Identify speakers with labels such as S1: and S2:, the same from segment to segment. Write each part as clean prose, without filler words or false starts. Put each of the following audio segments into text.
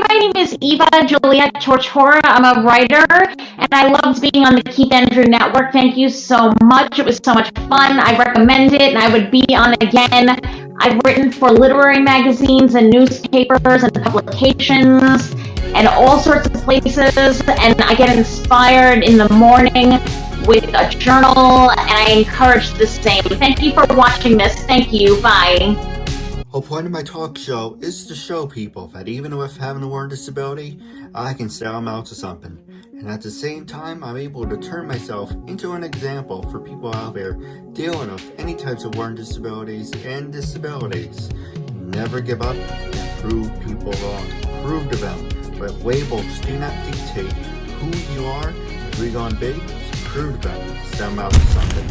S1: my name is Eva Juliette Tortora. I'm a writer, and I loved being on the Keith Andrew Network. Thank you so much. It was so much fun. I recommend it, and I would be on again. I've written for literary magazines and newspapers and publications and all sorts of places, and I get inspired in the morning with a journal, and I encourage the same. Thank you for watching this. Thank you. Bye.
S2: The whole point of my talk show is to show people that even with having a learning disability, I can still amount to something. And at the same time, I'm able to turn myself into an example for people out there dealing with any types of learning disabilities and disabilities. Never give up and prove people wrong. Prove to them that labels do not dictate who you are, who you're going to be. So prove to them, still amount to something.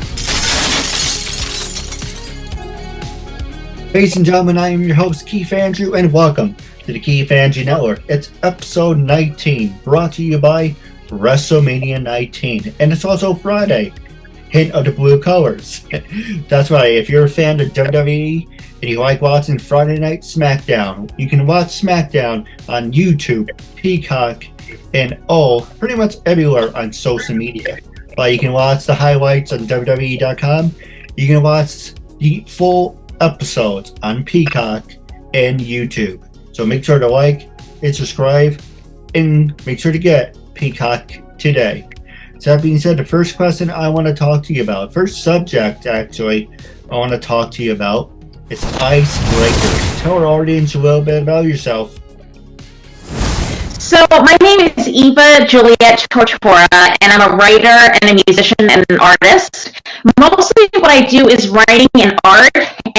S3: Ladies and gentlemen, I am your host, Keith Andrew, and welcome to the Keith Andrew Network. It's episode 19, brought to you by WrestleMania 19, and it's also Friday. Hint of the blue colors. That's right, if you're a fan of WWE and you like watching Friday Night SmackDown, you can watch SmackDown on YouTube, Peacock, and pretty much everywhere on social media. But you can watch the highlights on WWE.com. You can watch the full episodes on Peacock and YouTube. So make sure to like and subscribe and make sure to get Peacock today. So that being said, the first question I want to talk to you about, first subject actually I want to talk to you about, it's icebreakers. Tell our audience a little bit about yourself.
S1: So my name is Eva Juliette Tortora, and I'm a writer and a musician and an artist. Mostly what I do is writing and art,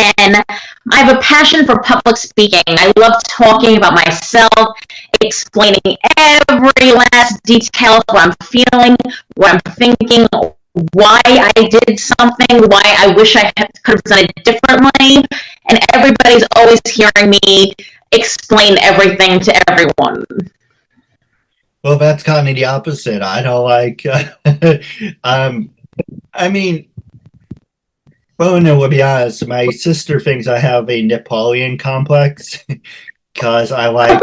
S1: and I have a passion for public speaking. I love talking about myself, explaining every last detail of what I'm feeling, what I'm thinking, why I did something, why I wish I could have done it differently, and everybody's always hearing me explain everything to everyone.
S3: Well, that's kind of the opposite. I don't like, well, no, to be honest, my sister thinks I have a Napoleon complex because I like,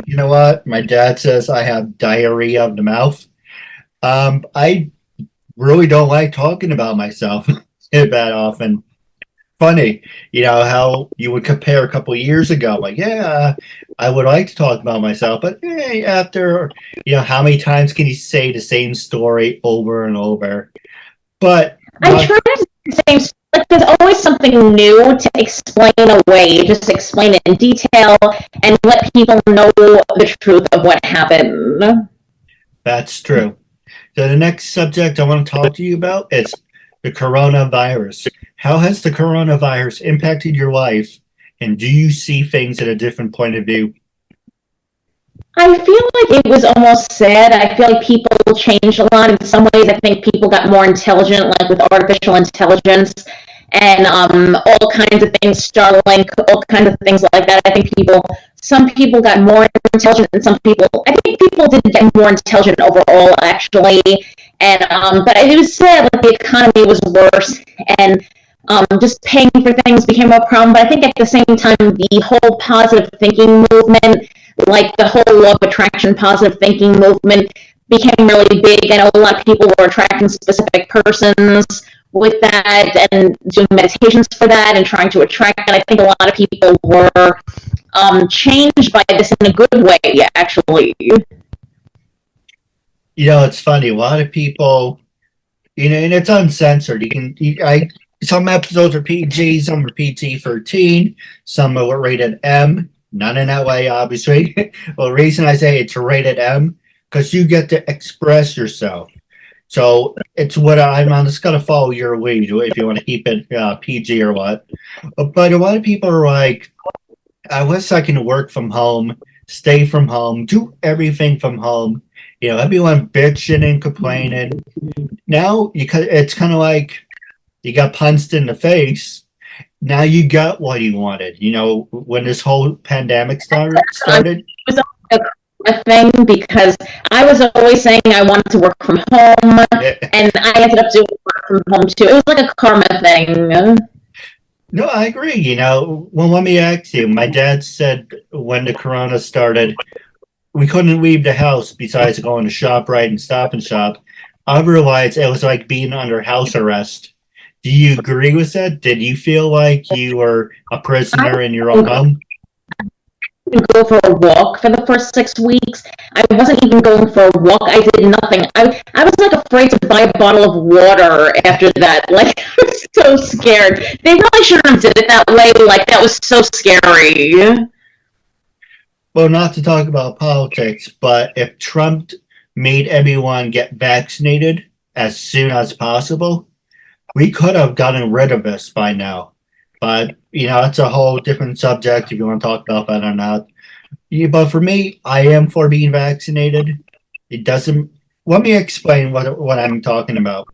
S3: you know what? My dad says I have diarrhea of the mouth. I really don't like talking about myself that often. Funny, you know, how you would compare a couple of years ago, like, yeah, I would like to talk about myself, but after, you know, how many times can you say the same story over and over? But
S1: I try to say the same story. Like, there's always something new to explain away. Just explain it in detail and let people know the truth of what happened.
S3: That's true. So the next subject I want to talk to you about is the coronavirus. How has the coronavirus impacted your life, and do you see things at a different point of view?
S1: I feel like it was almost sad. I feel like people changed a lot. In some ways, I think people got more intelligent, like with artificial intelligence and all kinds of things, Starlink, all kinds of things like that. I think some people got more intelligent than I think people did get more intelligent overall, actually. And but it was sad, like the economy was worse, and just paying for things became a problem. But I think at the same time, the whole positive thinking movement, like the whole law of attraction positive thinking movement, became really big. I know a lot of people were attracting specific persons with that and doing meditations for that and trying to attract. And I think a lot of people were changed by this in a good way, actually.
S3: You know, it's funny. A lot of people, you know, and it's uncensored. Some episodes are PG, some are PG-13, some are rated M. None in that way, obviously. Well, the reason I say it's rated M, because you get to express yourself. So it's what I'm just going to follow your lead if you want to keep it PG or what. But a lot of people are like, I wish I can work from home, stay from home, do everything from home. You know, everyone bitching and complaining. Now, it's kind of like you got punched in the face. Now you got what you wanted. You know, when this whole pandemic started.
S1: It was a thing because I was always saying I wanted to work from home, and I ended up doing work from home too. It was like a karma thing.
S3: No, I agree. You know, well, let me ask you. My dad said when the corona started, we couldn't leave the house besides going to ShopRite and Stop and Shop. Otherwise, it was like being under house arrest. Do you agree with that? Did you feel like you were a prisoner in your own home?
S1: Go for a walk for the first 6 weeks. I wasn't even going for a walk. I did nothing. I was like afraid to buy a bottle of water after that. Like, I was so scared. They really shouldn't have did it that way. Like, that was so scary.
S3: Well, not to talk about politics, but if Trump made everyone get vaccinated as soon as possible, we could have gotten rid of this by now. But, it's a whole different subject if you want to talk about that or not. Yeah, but for me, I am for being vaccinated. It doesn't. Let me explain what I'm talking about.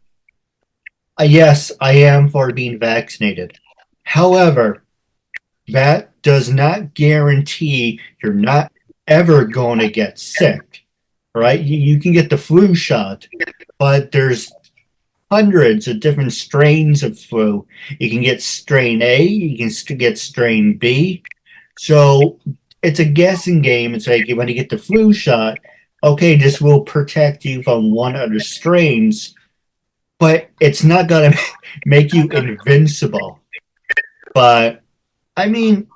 S3: Yes, I am for being vaccinated. However, that does not guarantee you're not ever going to get sick, right? You can get the flu shot, but there's hundreds of different strains of flu. You can get strain A, you can get strain B. So it's a guessing game. It's like when you get the flu shot, okay, this will protect you from one of the strains, but it's not going to make you invincible. But, I mean,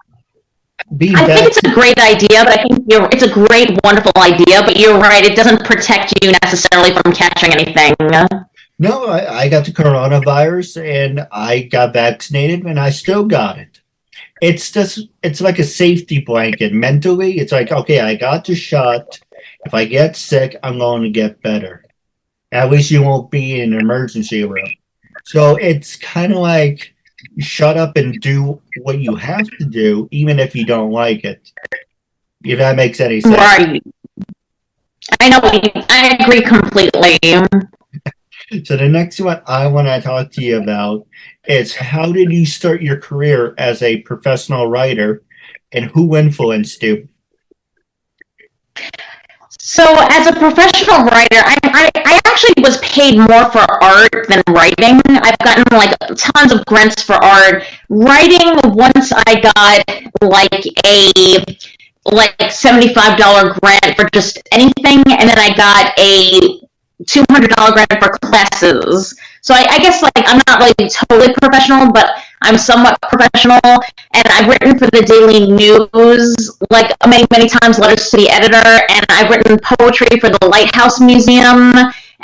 S1: I think it's a great idea, but I think it's a great, wonderful idea, but you're right, it doesn't protect you necessarily from catching anything.
S3: No, I got the coronavirus and I got vaccinated and I still got it. It's like a safety blanket. Mentally, it's like, okay, I got the shot. If I get sick, I'm going to get better. At least you won't be in an emergency room. So it's kind of like shut up and do what you have to do, even if you don't like it. If that makes any sense.
S1: Right. I know, I agree completely.
S3: So the next one I want to talk to you about is how did you start your career as a professional writer and who influenced you?
S1: So as a professional writer, I actually was paid more for art than writing. I've gotten like tons of grants for art. Writing, once I got like a $75 grant for just anything, and then I got a $200 grant for classes. So I guess like I'm not really totally professional, but I'm somewhat professional. And I've written for the Daily News like many times, letters to the editor, and I've written poetry for the Lighthouse Museum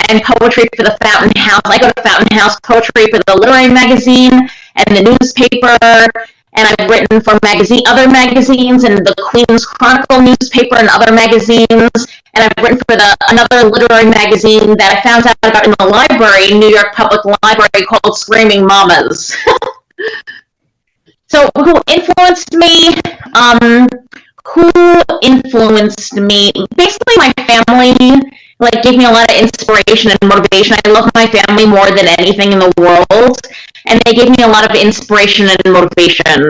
S1: and poetry for the Fountain House. I go to Fountain House, poetry for the literary magazine and the newspaper. And I've written for other magazines, and the Queen's Chronicle newspaper and other magazines. And I've written for another literary magazine that I found out about in the library, New York Public Library, called Screaming Mamas. So who influenced me? Basically, my family like gave me a lot of inspiration and motivation. I love my family more than anything in the world, and they gave me a lot of inspiration and motivation.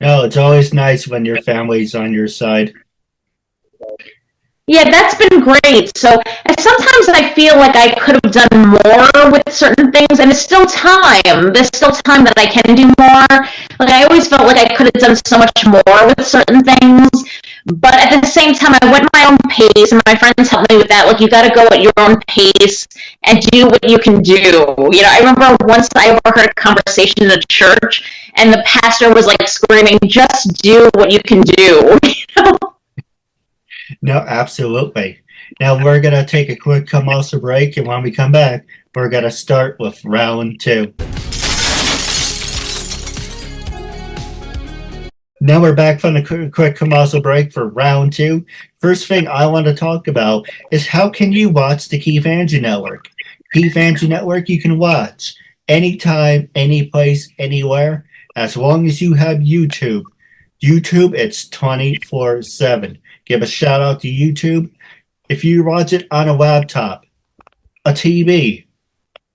S3: No, it's always nice when your family's on your side.
S1: Yeah, that's been great. So sometimes I feel like I could have done more with certain things, and there's still time. There's still time that I can do more. Like I always felt like I could have done so much more with certain things, but at the same time, I went my own pace, and my friends helped me with that. Like you got to go at your own pace and do what you can do. I remember once I overheard a conversation in a church, and the pastor was like screaming, "Just do what you can do."
S3: No, absolutely. Now we're going to take a quick commercial break, and when we come back, we're going to start with round 2. Now we're back from the quick commercial break for round 2. First thing I want to talk about is how can you watch the Keith Andrew Network? Keith Andrew Network you can watch anytime, any place, anywhere, as long as you have YouTube. YouTube, it's 24/7. Give a shout out to YouTube. If you watch it on a laptop, a TV,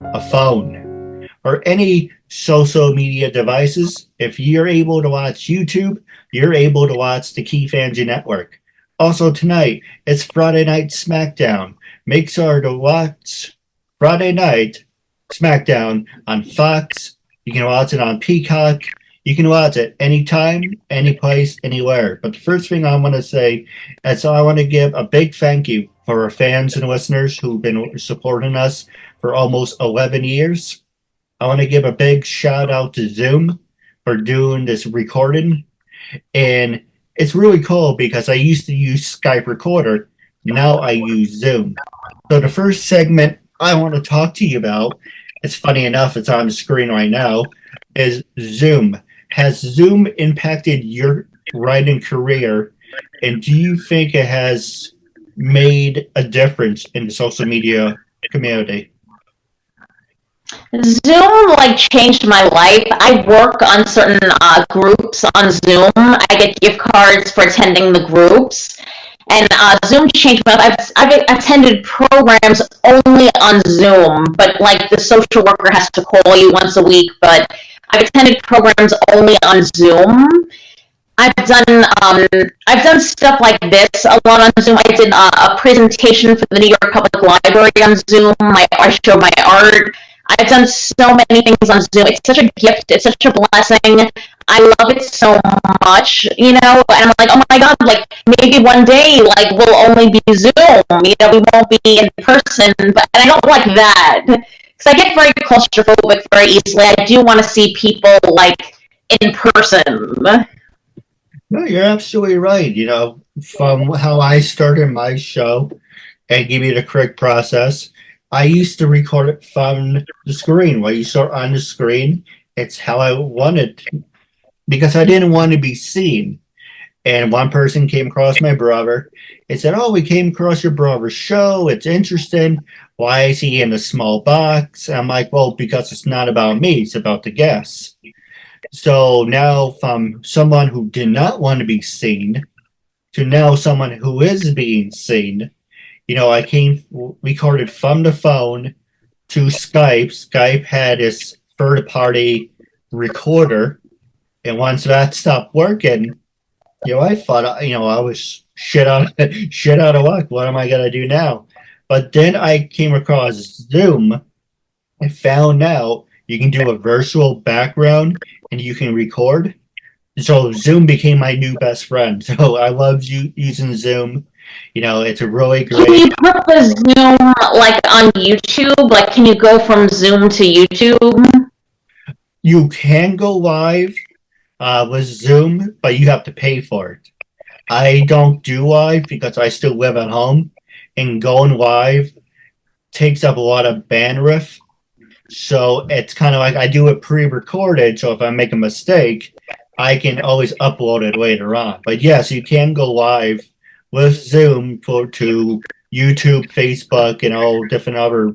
S3: a phone, or any social media devices, if you're able to watch YouTube, you're able to watch the Keith Andrew Network. Also tonight, it's Friday Night SmackDown. Make sure to watch Friday Night SmackDown on Fox. You can watch it on Peacock. You can watch it anytime, any place, anywhere. But the first thing I want to say is I want to give a big thank you for our fans and listeners who've been supporting us for almost 11 years. I want to give a big shout out to Zoom for doing this recording. And it's really cool because I used to use Skype Recorder. Now I use Zoom. So the first segment I want to talk to you about, it's funny enough, it's on the screen right now, is Zoom. Has Zoom impacted your writing career, and do you think it has made a difference in the social media community?
S1: Zoom changed my life. I work on certain groups on Zoom. I get gift cards for attending the groups, and Zoom changed my life. I've attended programs only on Zoom, but the social worker has to call you once a week. But I've attended programs only on Zoom. I've done stuff like this a lot on Zoom. I did a presentation for the New York Public Library on Zoom. I showed my art. I've done so many things on Zoom. It's such a gift. It's such a blessing. I love it so much, and I'm like, oh my God, maybe one day, we'll only be Zoom, we won't be in person, but I don't like that, because I get very claustrophobic very easily. I do want to see people, in person.
S3: No, you're absolutely right. From how I started my show and give you the correct process, I used to record it from the screen. While you start on the screen, it's how I wanted, because I didn't want to be seen. And one person came across my brother and said, "Oh, we came across your brother's show. It's interesting. Why is he in a small box?" And I'm like, "Well, because it's not about me. It's about the guests." So now from someone who did not want to be seen to now someone who is being seen, I recorded from the phone to Skype. Skype had its third-party recorder, and once that stopped working, I thought, I was shit out of luck. What am I gonna do now? But then I came across Zoom and found out you can do a virtual background and you can record. So Zoom became my new best friend. So I love using Zoom. It's a really great.
S1: Can you put the Zoom on YouTube? Can you go from Zoom to YouTube?
S3: You can go live with Zoom, but you have to pay for it. I don't do live because I still live at home, and going live takes up a lot of bandwidth. So it's kind of like I do it pre-recorded, so if I make a mistake, I can always upload it later on. But yes, you can go live with Zoom to YouTube, Facebook, and all different other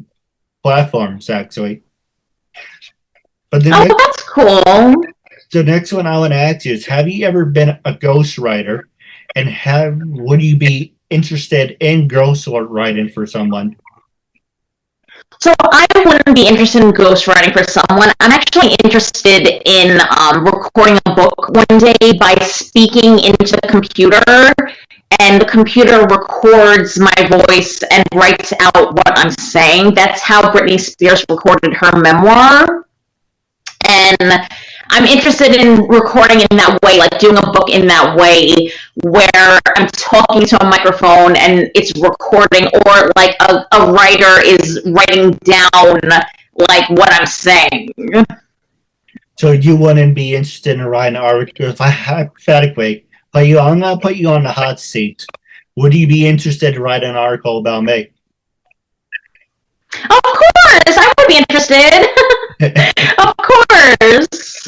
S3: platforms, actually. But
S1: that's cool.
S3: The next one I want to ask you is, have you ever been a ghostwriter, and would you be interested in ghostwriting for someone?
S1: So I wouldn't be interested in ghostwriting for someone. I'm actually interested in recording a book one day by speaking into the computer, and the computer records my voice and writes out what I'm saying. That's how Britney Spears recorded her memoir. And I'm interested in recording in that way, doing a book in that way, where I'm talking to a microphone and it's recording, or a writer is writing down what I'm saying.
S3: So you wouldn't be interested in writing an article? If I hypothetically, I'm gonna put you on the hot seat. Would you be interested in writing an article about me?
S1: Of course, I would be interested. Of course.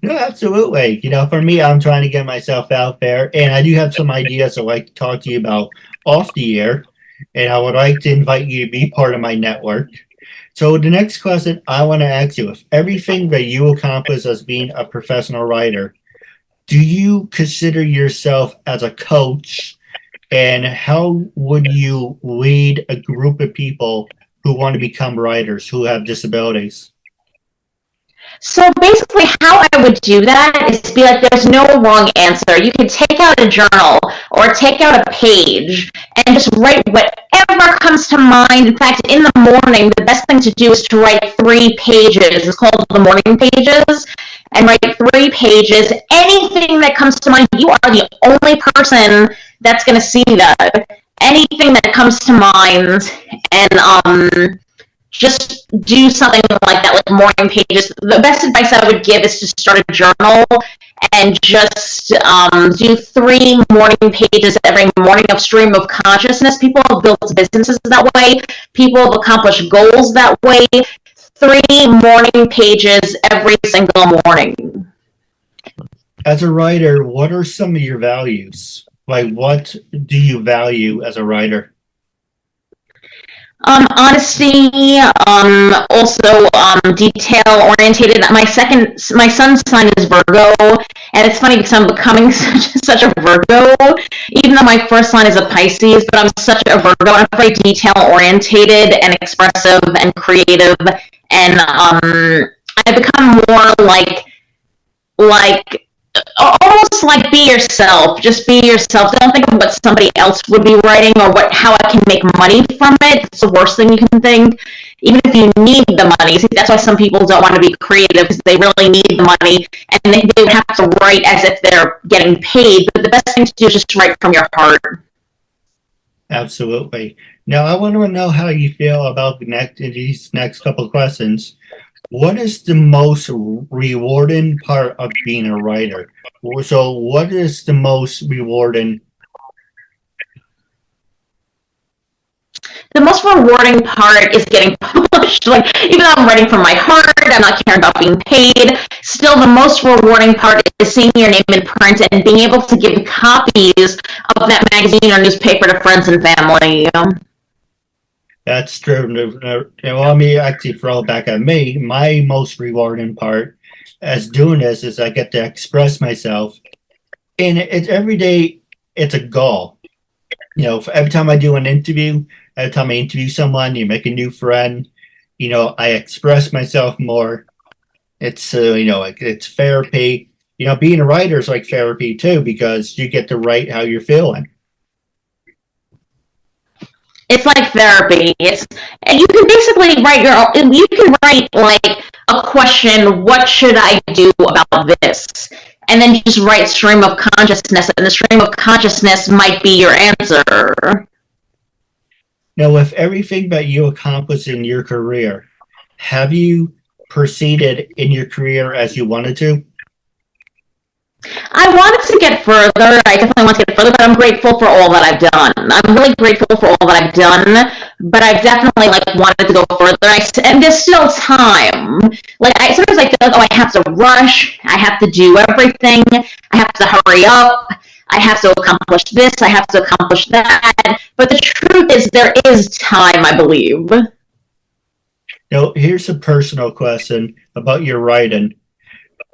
S3: No, absolutely. For me, I'm trying to get myself out there, and I do have some ideas I'd like to talk to you about off the air, and I would like to invite you to be part of my network. So the next question I want to ask you, if everything that you accomplish as being a professional writer, do you consider yourself as a coach, and how would you lead a group of people who want to become writers who have disabilities?
S1: So basically how I would do that is be there's no wrong answer. You can take out a journal or take out a page and just write whatever comes to mind. In fact, in the morning, the best thing to do is to write 3 pages. It's called the morning pages. and write 3 pages. Anything that comes to mind, you are the only person that's going to see that. Anything that comes to mind, and just do something like that, like morning pages. The best advice I would give is to start a journal and just do 3 morning pages every morning of stream of consciousness. People have built businesses that way. People have accomplished goals that way. 3 morning pages every single morning.
S3: As a writer, what are some of your values? Like, what do you value as a writer?
S1: Honesty, also detail orientated. My son's sign is Virgo, and it's funny because I'm becoming such a Virgo, even though my first sign is a Pisces, but I'm such a Virgo. I'm very detail orientated and expressive and creative, and I've become more like almost like be yourself. Just be yourself. Don't think of what somebody else would be writing or how I can make money from it. It's the worst thing you can think. Even if you need the money. See, that's why some people don't want to be creative, because they really need the money, and they would have to write as if they're getting paid. But the best thing to do is just write from your heart.
S3: Absolutely. Now, I want to know how you feel about these next couple of questions. What is the most rewarding part of being a writer? So what is the most rewarding?
S1: The most rewarding part is getting published. Like, even though I'm writing from my heart, I'm not caring about being paid, still the most rewarding part is seeing your name in print and being able to give copies of that magazine or newspaper to friends and family.
S3: That's true. Let me actually throw it back at me. My most rewarding part as doing this is I get to express myself. And it's every day, it's a goal. Every time I do an interview, every time I interview someone, you make a new friend, I express myself more. It's, it's therapy. Being a writer is like therapy too, because you get to write how you're feeling.
S1: It's like therapy. You can basically write you can write like a question, what should I do about this? And then you just write stream of consciousness, and the stream of consciousness might be your answer.
S3: Now, with everything that you accomplished in your career, have you proceeded in your career as you wanted to?
S1: I wanted to get further. I definitely want to get further, but I'm grateful for all that I've done. I'm really grateful for all that I've done, but I've definitely wanted to go further. And there's still time. Sometimes I feel like, I have to rush. I have to do everything. I have to hurry up. I have to accomplish this. I have to accomplish that. But the truth is, there is time, I believe.
S3: Now, here's a personal question about your writing.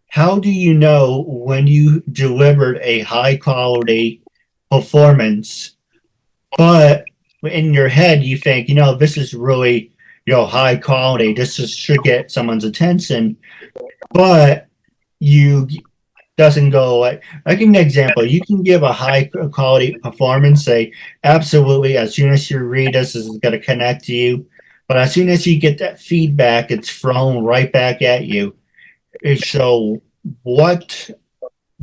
S3: How do you know when you delivered a high quality performance, but in your head you think, this is really, high quality, this should get someone's attention, but you doesn't go like give you an example. You can give a high quality performance, say, absolutely, as soon as you read this is going to connect to you, but as soon as you get that feedback, it's thrown right back at you. So what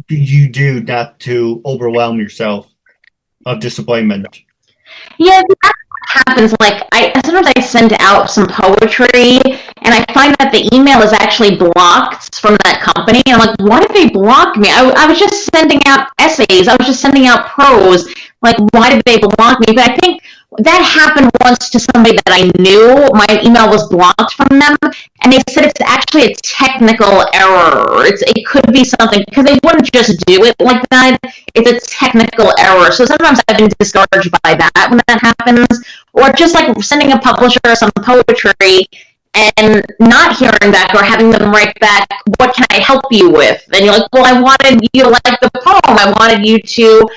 S3: do you do not to overwhelm yourself of disappointment?
S1: Yeah, that's what happens. Sometimes I send out some poetry, and I find that the email is actually blocked from that company. And I'm like, why did they block me? I was just sending out essays. I was just sending out prose. Why did they block me? But I think that happened once to somebody that I knew. My email was blocked from them, and they said it's actually a technical error. It could be something, because they wouldn't just do it like that. It's a technical error. So sometimes I've been discouraged by that when that happens, or just sending a publisher some poetry and not hearing back, or having them write back, what can I help you with? And you're like, well, I wanted you to like the poem. I wanted you to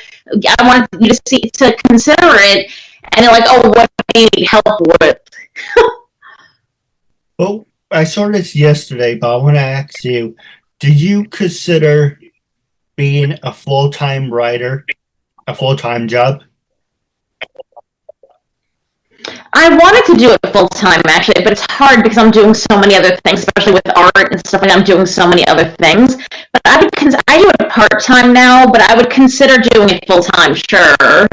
S1: consider it. And they're like, oh, what do you need help with?
S3: Well, I saw this yesterday, but I want to ask you, did you consider being a full-time writer a full-time job?
S1: I wanted to do it full time actually, but it's hard because I'm doing so many other things, especially with art and stuff like that. I'm doing so many other things. But I do it part time now, but I would consider doing it full time, sure.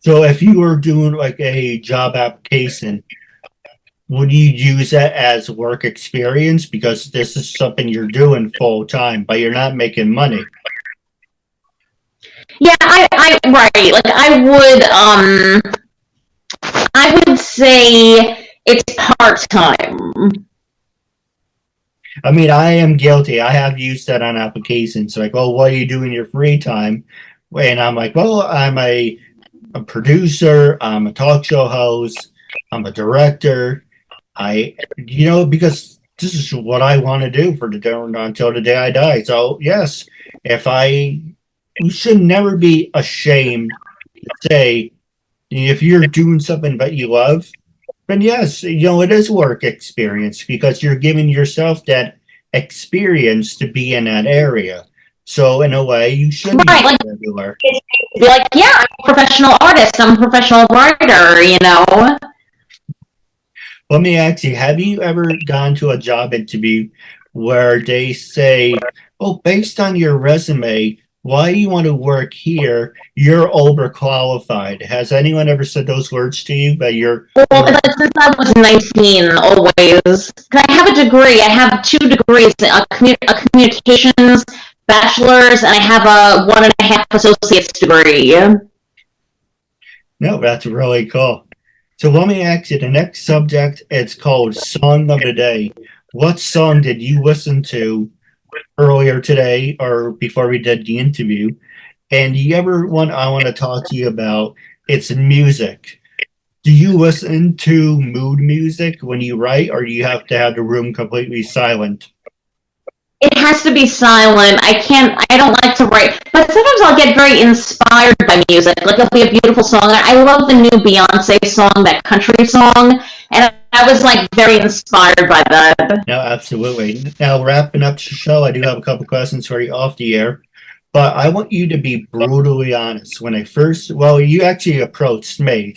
S3: So if you were doing like a job application, would you use that as work experience because this is something you're doing full time, but you're not making money?
S1: Yeah, I right. Like I would say it's part time.
S3: I mean, I am guilty. I have used that on applications. Like, oh, what do you do in your free time? And I'm like, well, I'm a producer. I'm a talk show host. I'm a director. Because this is what I want to do until the day I die. So yes, you should never be ashamed to say if you're doing something that you love, then yes, it is work experience because you're giving yourself that experience to be in that area. So in a way, you should
S1: Right,
S3: be
S1: like
S3: regular.
S1: be like, yeah, I'm a professional artist. I'm a professional writer.
S3: Let me ask you, have you ever gone to a job interview where they say, oh, based on your resume, why you want to work here, you're overqualified. Has anyone ever said those words to you that you're
S1: Well, since I was 19, always. I have a degree. I have 2 degrees, a communications bachelor's, and I have a 1.5 associate's degree.
S3: No, that's really cool. So let me ask you, the next subject, it's called Song of the Day. What song did you listen to earlier today or before we did the interview? And the other one I want to talk to you about, it's music. Do you listen to mood music when you write, or do you have to have the room completely silent?
S1: It has to be silent. I don't like to write, but sometimes I'll get very inspired by music. Like it'll be a beautiful song. I love the new Beyonce song, that country song, and I was like very inspired by that.
S3: No, absolutely. Now, wrapping up the show, I do have a couple questions for you off the air, but I want you to be brutally honest. You actually approached me,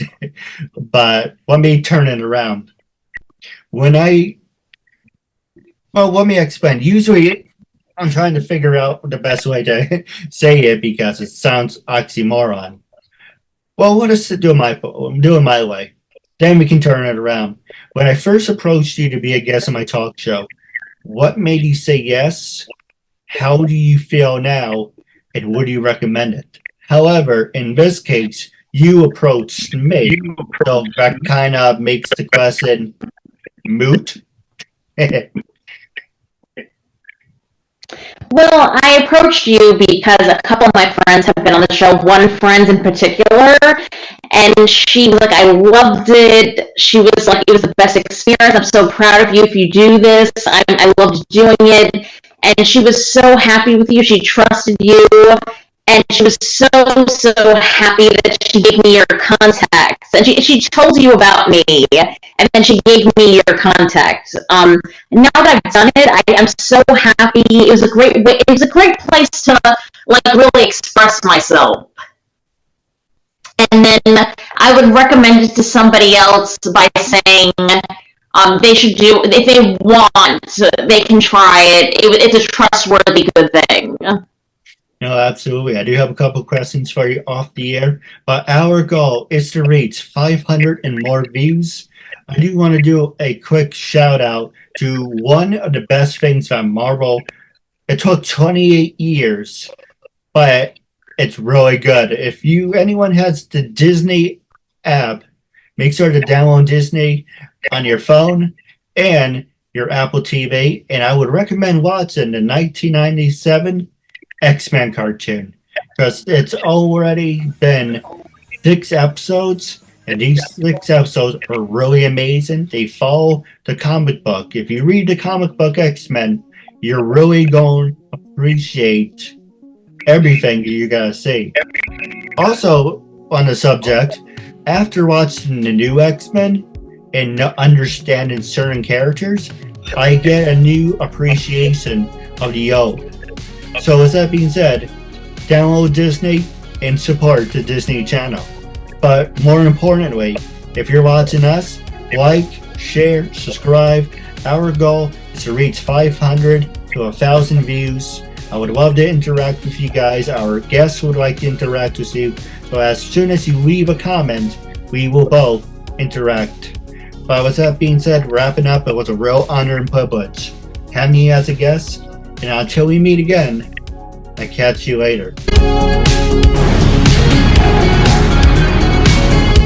S3: but let me turn it around. Let me explain. Usually, I'm trying to figure out the best way to say it because it sounds oxymoron. Well, let us do I'm doing my way. Then we can turn it around. When I first approached you to be a guest on my talk show, what made you say yes? How do you feel now? And would you recommend it? However, in this case, you approached me. So that kind of makes the question moot.
S1: Well, I approached you because a couple of my friends have been on the show, one friend in particular, and she was like, I loved it. She was like, it was the best experience. I'm so proud of you if you do this. I loved doing it. And she was so happy with you. She trusted you. And she was so happy that she gave me your contacts. And she told you about me, and then she gave me your contacts. Now that I've done it, I am so happy. It was a great place to like really express myself. And then I would recommend it to somebody else by saying they should do, if they want, they can try it. It's a trustworthy, good thing.
S3: No, absolutely. I do have a couple questions for you off the air, but our goal is to reach 500 and more views. I do want to do a quick shout out to one of the best things on Marvel. It took 28 years, but it's really good. If anyone has the Disney app, make sure to download Disney on your phone and your Apple TV. And I would recommend watching the 1997 X-Men cartoon because it's already been 6 episodes, and these 6 episodes are really amazing. They follow the comic book. If you read the comic book X-Men, you're really going to appreciate everything you gotta see. Also, on the subject, after watching the new X-Men and understanding certain characters, I get a new appreciation of the old. So with that being said, download Disney and support the Disney Channel. But more importantly, If you're watching us, like, share, subscribe. Our goal is to reach 500 to 1,000 views. I would love to interact with you guys. Our guests would like to interact with you. So as soon as you leave a comment, we will both interact. But with that being said, wrapping up, it was a real honor and privilege having you as a guest. And until we meet again, I catch you later.